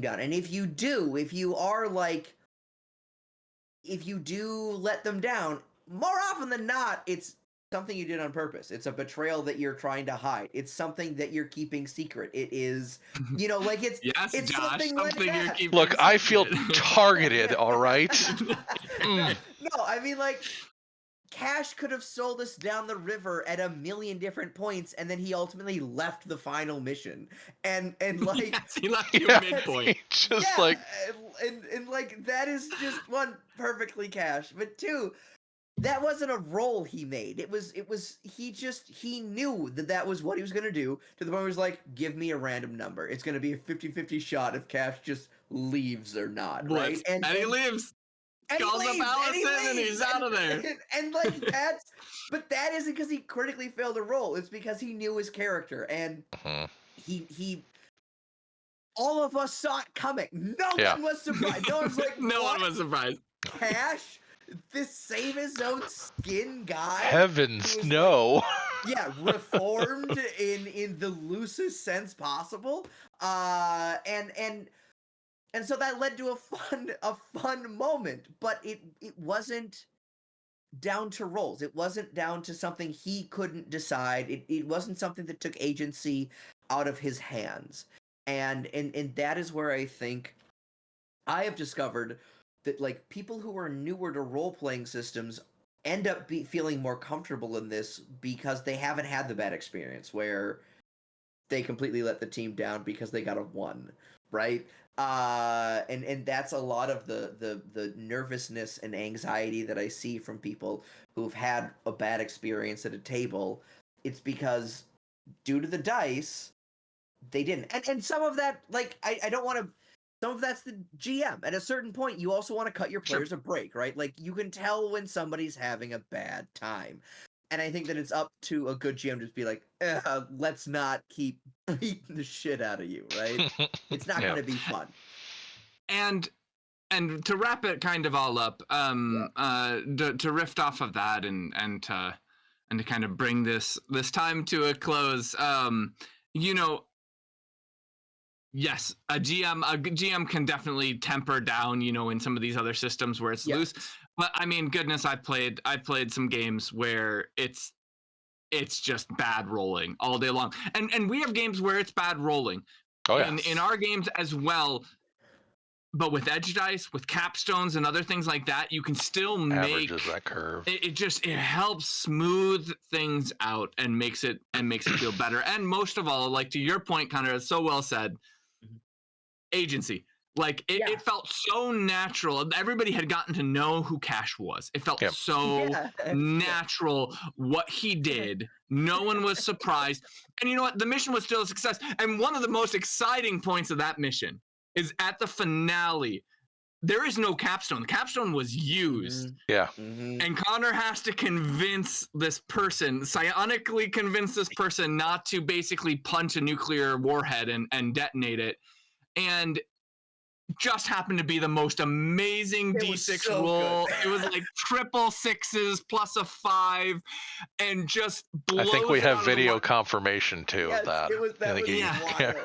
down. And if you do let them down, more often than not, it's something you did on purpose. It's a betrayal that you're trying to hide. It's something that you're keeping secret. It is, like it's Yes, it's Josh, something like you're that. keeping Look, I feel secret. targeted, all right? No, I mean, like, Cash could have sold us down the river at a million different points, and then he ultimately left the final mission. And like, Yes, he left you Yeah. midpoint. Just yeah, like, and like that is just one, perfectly Cash, but two, that wasn't a role he made. It was he knew that was what he was going to do, to the point where he was like, give me a random number. It's going to be a 50-50 shot if Cash just leaves or not, Blitz. right? And he leaves. And Calls he up leaves, Allison, and he's out of there. And like that's, but that isn't because he critically failed a role. It's because he knew his character, and he all of us saw it coming. No one was surprised. No one's like, no what? one was surprised. Cash, this save his own skin guy. heavens, no. Yeah, reformed in the loosest sense possible. And so that led to a fun moment, but it wasn't down to roles. It wasn't down to something he couldn't decide. It wasn't something that took agency out of his hands. And that is where I think I have discovered that, like, people who are newer to role-playing systems end up feeling more comfortable in this because they haven't had the bad experience where they completely let the team down because they got a 1, right? And that's a lot of the nervousness and anxiety that I see from people who've had a bad experience at a table. It's because, due to the dice, they didn't. And some of that, like, I don't want to. Some of that's the GM. At a certain point, you also want to cut your players a break, right? Like, you can tell when somebody's having a bad time. And I think that it's up to a good GM to just be like, let's not keep beating the shit out of you, right? It's not going to be fun. And to wrap it kind of all up, to riff off of that and to kind of bring this time to a close, yes, a GM can definitely temper down, in some of these other systems where it's loose. But I mean, goodness, I've played some games where it's just bad rolling all day long, and we have games where it's bad rolling. Oh yeah. In our games as well. But with edge dice, with capstones and other things like that, you can still make averages that curve. It helps smooth things out and makes it feel better. And most of all, like, to your point, Connor, it's so well said. Agency. Like, it felt so natural. Everybody had gotten to know who Cash was. It felt so natural what he did. No one was surprised. And you know what? The mission was still a success. And one of the most exciting points of that mission is at the finale. There is no capstone. The capstone was used. Yeah. And Connor has to convince this person, psionically convince this person not to basically punch a nuclear warhead and detonate it. And just happened to be the most amazing D6 roll. It was like triple 6s plus a 5, and just blows. I think we have video confirmation too of that. It was wild.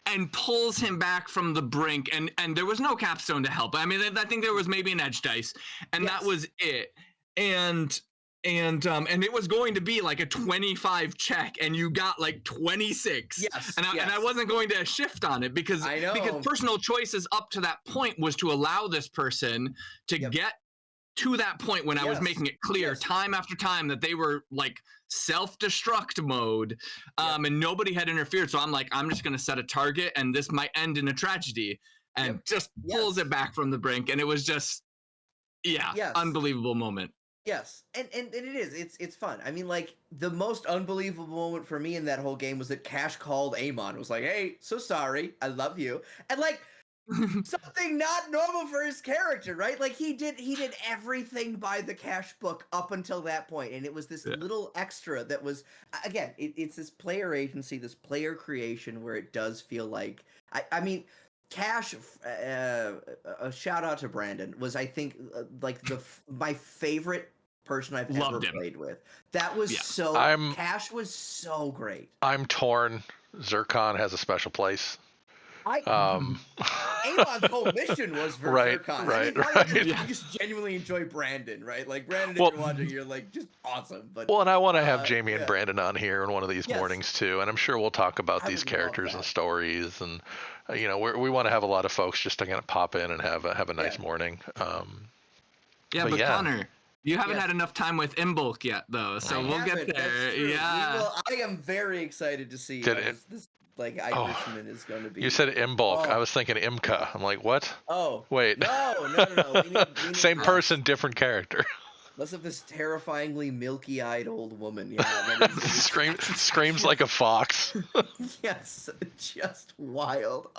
And pulls him back from the brink, and there was no capstone to help. I mean, I think there was maybe an edge dice, and that was it. And it was going to be like a 25 check, and you got like 26. And I wasn't going to shift on it because personal choices up to that point was to allow this person to get to that point when I was making it clear time after time that they were like self-destruct mode, and nobody had interfered. So I'm like, I'm just going to set a target, and this might end in a tragedy, and just pulls it back from the brink. And it was just, unbelievable moment. Yes, and it is. It's fun. I mean, like, the most unbelievable moment for me in that whole game was that Cash called Amon. It was like, hey, so sorry, I love you. And, like, something not normal for his character, right? Like, he did everything by the Cash book up until that point, and it was this little extra that was, again, it's this player agency, this player creation where it does feel like, I mean, Cash, a shout out to Brandon, was, I think, like my favorite person I've ever played with. That was Cash was so great. I'm torn. Zircon has a special place. Amon's whole mission was for Right, Zircon. right, probably right. you just genuinely enjoy Brandon, right? Like Brandon, Well- if you're watching, you're like just awesome. But Well, and I want to have Jamie and yeah. Brandon on here in one of these Yes. mornings too, and I'm sure we'll talk about I these would love characters and that. stories, and we want to have a lot of folks just to kind of pop in and have a nice Yeah. morning. Yeah, but but yeah. Connor, you haven't Yes. had enough time with Imbolc yet, though, so I we'll get haven't, there. That's true. Yeah. I am very excited to see Did how it- this like Irishman is going to be. You said Imbolc. Oh. I was thinking Imka. I'm like, what? Oh. Wait. No. We need Same less. person, different character. Less of this terrifyingly milky-eyed old woman. Yeah, that is Screams like a fox. yes, just wild.